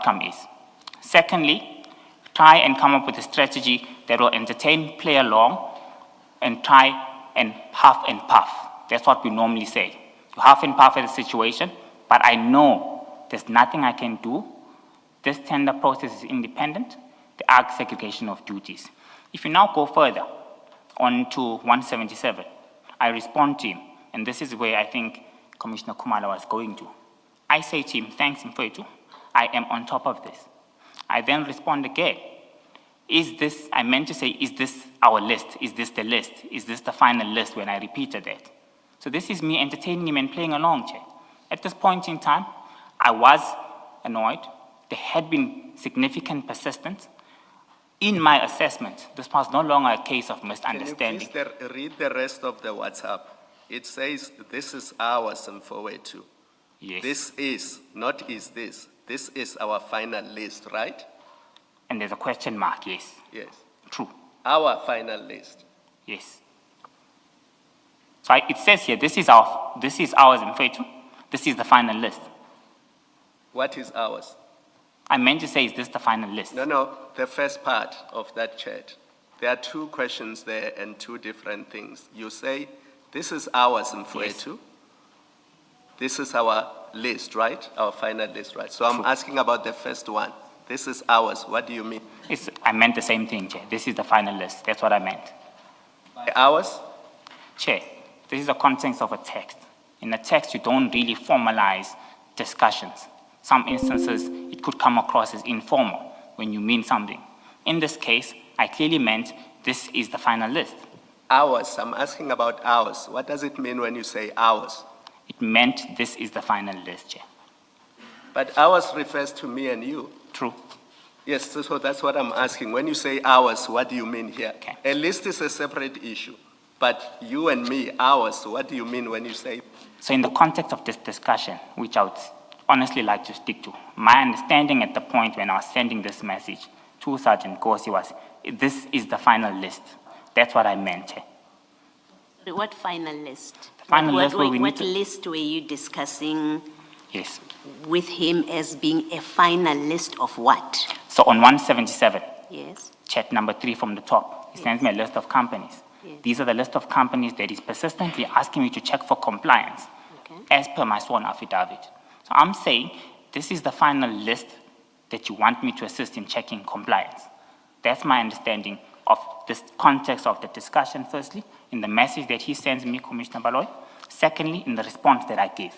outcome is. Secondly, try and come up with a strategy that will entertain, play along, and try and huff and puff. That's what we normally say. You huff and puff at the situation, but I know there's nothing I can do. This tender process is independent. There are segregation of duties. If you now go further on to 177, I respond to him, and this is where I think Commissioner Khumalo was going to. I say to him, thanks, Mfowethu, I am on top of this. I then respond again. Is this, I meant to say, is this our list? Is this the list? Is this the final list when I repeated that? So this is me entertaining him and playing along, Chair. At this point in time, I was annoyed. There had been significant persistence. In my assessment, this was no longer a case of misunderstanding. Can you please read the rest of the WhatsApp? It says, this is ours, Mfowethu. Yes. This is, not is this. This is our final list, right? And there's a question mark, yes. Yes. True. Our final list. Yes. So it says here, this is ours, Mfowethu. This is the final list. What is ours? I meant to say, is this the final list? No, the first part of that chat. There are two questions there and two different things. You say, this is ours, Mfowethu. Yes. This is our list, right? Our final list, right? So I'm asking about the first one. This is ours. What do you mean? I meant the same thing, Chair. This is the final list. That's what I meant. By ours? Chair, this is the contents of a text. In a text, you don't really formalize discussions. Some instances, it could come across as informal when you mean something. In this case, I clearly meant this is the final list. Ours. I'm asking about ours. What does it mean when you say ours? It meant this is the final list, Chair. But ours refers to me and you. True. Yes, so that's what I'm asking. When you say ours, what do you mean here? Okay. A list is a separate issue. But you and me, ours, what do you mean when you say? So in the context of this discussion, which I would honestly like to stick to, my understanding at the point when I was sending this message to Sergeant Nkosi was, this is the final list. That's what I meant. What final list? The final list where what list were you discussing? Yes. With him as being a final list of what? So on 177, yes, chat number 3 from the top, he sends me a list of companies. Yes. These are the list of companies that he's persistently asking me to check for compliance, as per my sworn affidavit. So I'm saying this is the final list that you want me to assist in checking compliance. That's my understanding of this context of the discussion, firstly, in the message that he sends me, Commissioner Baloyi. Secondly, in the response that I gave.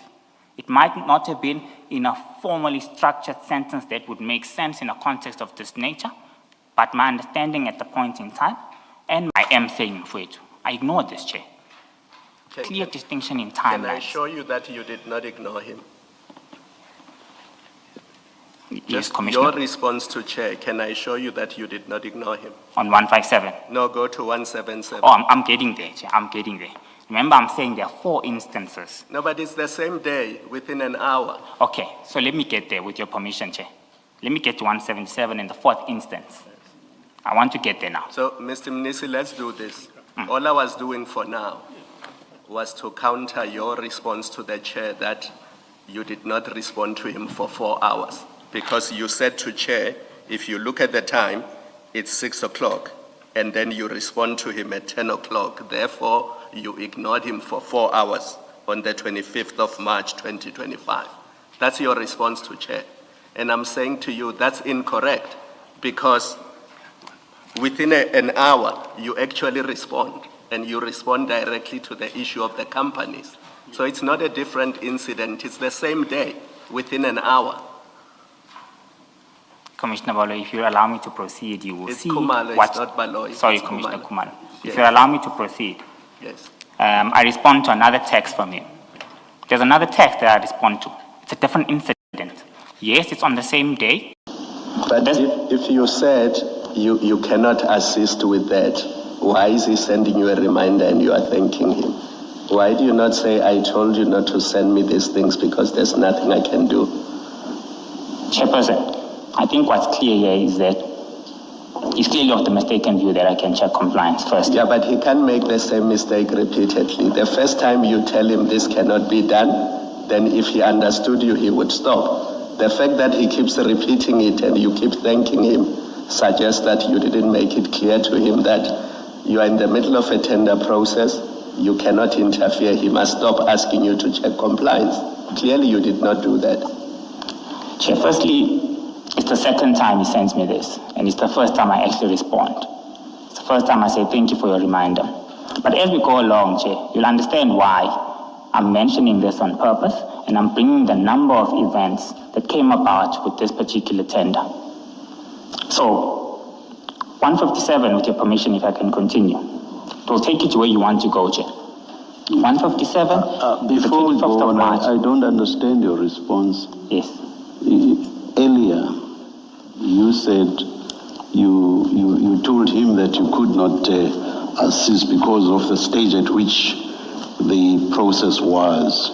It might not have been in a formally structured sentence that would make sense in a context of this nature, but my understanding at the point in time, and I am saying, Mfowethu, I ignored this, Chair. Clear distinction in timelines. Can I show you that you did not ignore him? Yes, Commissioner. Your response to Chair, can I show you that you did not ignore him? On 157. No, go to 177. Oh, I'm getting there, Chair. I'm getting there. Remember, I'm saying there are 4 instances. No, but it's the same day, within an hour. Okay, so let me get there with your permission, Chair. Let me get to 177 in the 4th instance. I want to get there now. So, Mr. Mnisi, let's do this. All I was doing for now was to counter your response to the Chair that you did not respond to him for 4 hours. Because you said to Chair, if you look at the time, it's 6 o'clock, and then you respond to him at 10 o'clock. Therefore, you ignored him for 4 hours on the 25th of March, 2025. That's your response to Chair. And I'm saying to you, that's incorrect, because within an hour, you actually respond, and you respond directly to the issue of the companies. So it's not a different incident. It's the same day, within an hour. Commissioner Baloyi, if you allow me to proceed, you will see Khumalo, what... it's not Baloyi. Sorry, it's Commissioner Khumalo. Khumalo. If you allow me to proceed, Yes. I respond to another text from him. There's another text that I respond to. It's a different incident. Yes, it's on the same day. But if you said you cannot assist with that, why is he sending you a reminder and you are thanking him? Why do you not say, I told you not to send me these things because there's nothing I can do? Chairperson, I think what's clear here is that he's clearly of the mistaken view that I can check compliance first. Yeah, but he can't make the same mistake repeatedly. The first time you tell him this cannot be done, then if he understood you, he would stop. The fact that he keeps repeating it and you keep thanking him suggests that you didn't make it clear to him that you are in the middle of a tender process. You cannot interfere. He must stop asking you to check compliance. Clearly, you did not do that. Chair, firstly, it's the second time he sends me this, and it's the first time I actually respond. It's the first time I say thank you for your reminder. But as we go along, Chair, you'll understand why I'm mentioning this on purpose, and I'm bringing the number of events that came about with this particular tender. So, 157, with your permission, if I can continue. It will take you to where you want to go, Chair. 157, Before we go on, March. I don't understand your response. Yes. Earlier, you said you told him that you could not assist because of the stage at which the process was.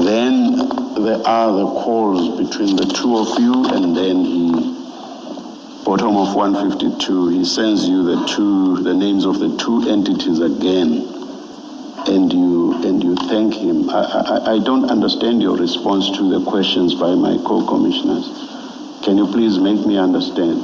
Then there are the calls between the two of you, and then bottom of 152, he sends you the names of the two entities again, and you thank him. I don't understand your response to the questions by my co-commissioners. Can you please make me understand?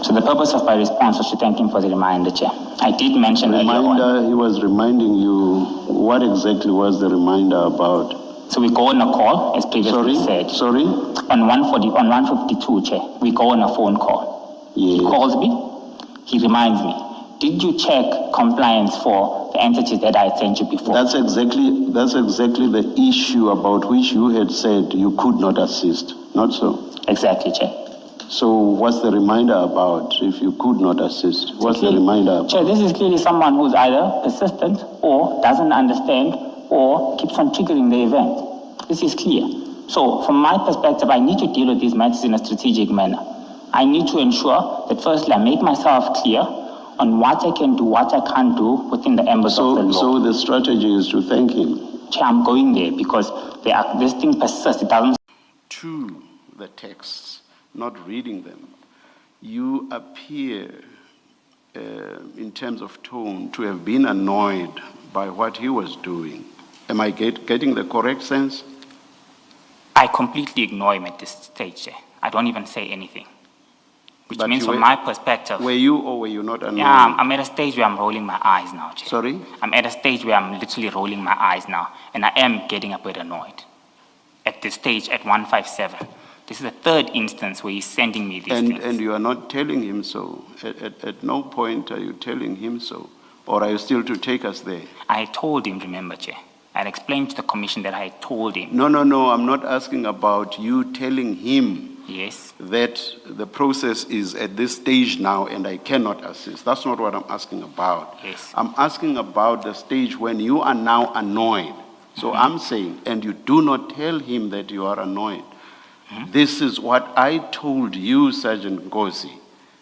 So the purpose of my response was to thank him for the reminder, Chair. I did mention earlier on. He was reminding you, what exactly was the reminder about? So we go on a call, as previously said. Sorry? On 152, Chair, we go on a phone call. Yes. He calls me, he reminds me, did you check compliance for the entities that I had sent you before? That's exactly the issue about which you had said you could not assist, not so? Exactly, Chair. So what's the reminder about if you could not assist? What's the reminder about? Chair, this is clearly someone who's either persistent or doesn't understand or keeps on triggering the event. This is clear. So from my perspective, I need to deal with these matters in a strategic manner. I need to ensure that firstly I make myself clear on what I can do, what I can't do within the ambit of the law. So the strategy is to thank him? Chair, I'm going there because this thing persists. It doesn't. To the texts, not reading them, you appear, in terms of tone, to have been annoyed by what he was doing. Am I getting the correct sense? I completely ignore him at this stage, Chair. I don't even say anything. Which But means you from my perspective... Were you or were you not annoyed? Yeah, I'm at a stage where I'm rolling my eyes now, Chair. Sorry? I'm at a stage where I'm literally rolling my eyes now, and I am getting a bit annoyed. At this stage, at 157. This is the third instance where he's sending me these things. And you are not telling him so? At no point are you telling him so? Or are you still to take us there? I told him, remember, Chair. I had explained to the commission that I had told him. No, I'm not asking about you telling him. Yes. That the process is at this stage now and I cannot assist. That's not what I'm asking about. Yes. I'm asking about the stage when you are now annoyed. So I'm saying, and you do not tell him that you are annoyed. This is what I told you, Sergeant Nkosi,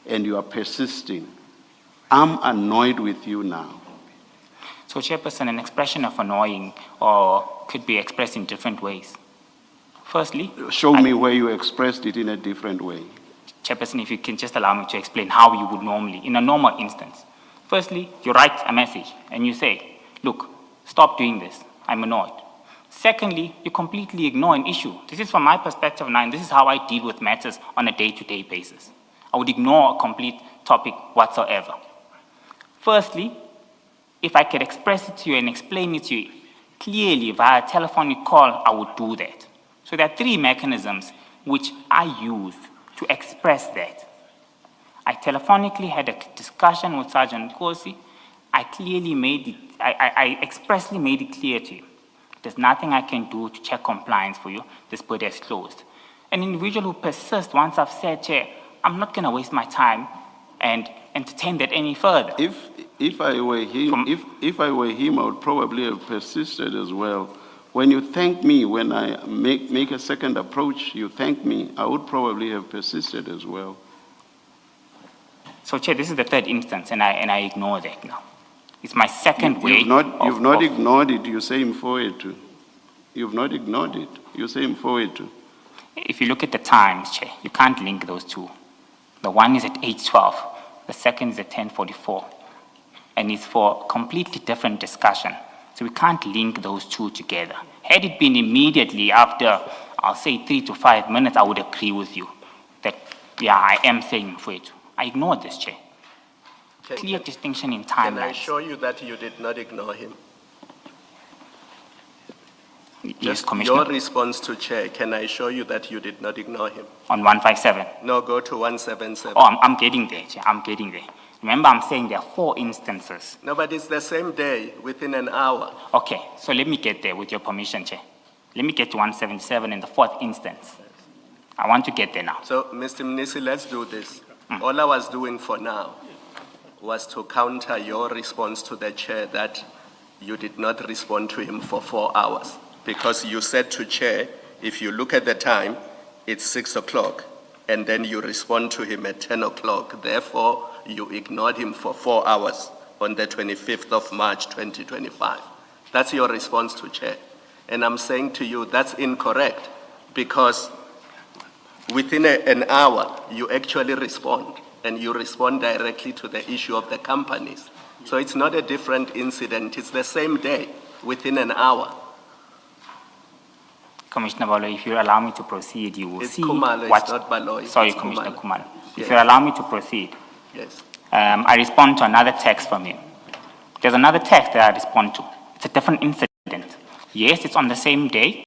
and you are persisting. I'm annoyed with you now. So, Chairperson, an expression of annoying or could be expressed in different ways. Firstly, show me where you expressed it in a different way. Chairperson, if you can just allow me to explain how you would normally, in a normal instance. Firstly, you write a message and you say, look, stop doing this, I'm annoyed. Secondly, you completely ignore an issue. This is from my perspective now, and this is how I deal with matters on a day-to-day basis. I would ignore a complete topic whatsoever. Firstly, if I could express it to you and explain it to you clearly via a telephonic call, I would do that. So there are three mechanisms which I use to express that. I telephonically had a discussion with Sergeant Nkosi. I expressly made it clear to you. There's nothing I can do to check compliance for you. This body is closed. An individual who persists, once I've said, Chair, I'm not going to waste my time and entertain that any further. If I were him, I would probably have persisted as well. When you thank me, when I make a second approach, you thank me, I would probably have persisted as well. So, Chair, this is the third instance, and I ignore that now. It's my second way. You've not ignored it. You say him forward to. You've not ignored it. You say him forward to. If you look at the times, Chair, you can't link those two. The one is at 8:12. The second is at 10:44. And it's for completely different discussion. So we can't link those two together. Had it been immediately after, I'll say 3 to 5 minutes, I would agree with you that, yeah, I am saying Mfowethu. I ignored this, Chair. Clear distinction in Can I timelines. show you that you did not ignore him? Yes, Just Commissioner. your response to Chair, can I show you that you did not ignore him? On 157. No, go to 177. Oh, I'm getting there, Chair. I'm getting there. Remember, I'm saying there are 4 instances. No, but it's the same day, within an hour. Okay, so let me get there with your permission, Chair. Let me get to 177 in the 4th instance. I want to get there now. So, Mr. Mnisi, let's do this. All I was doing for now was to counter your response to the Chair that you did not respond to him for 4 hours. Because you said to Chair, if you look at the time, it's 6 o'clock, and then you respond to him at 10 o'clock. Therefore, you ignored him for 4 hours on the 25th of March, 2025. That's your response to Chair. And I'm saying to you, that's incorrect, because within an hour, you actually respond, and you respond directly to the issue of the companies. So it's not a different incident, it's the same day, within an hour. Commissioner Baloyi, if you allow me to proceed, you will It's see Khumalo, what... it's not Baloyi. Sorry, It's Commissioner Khumalo. Khumalo. If Yes. you allow me to proceed, Yes. I respond to another text from him. There's another text that I respond to. It's a different incident. Yes, it's on the same day,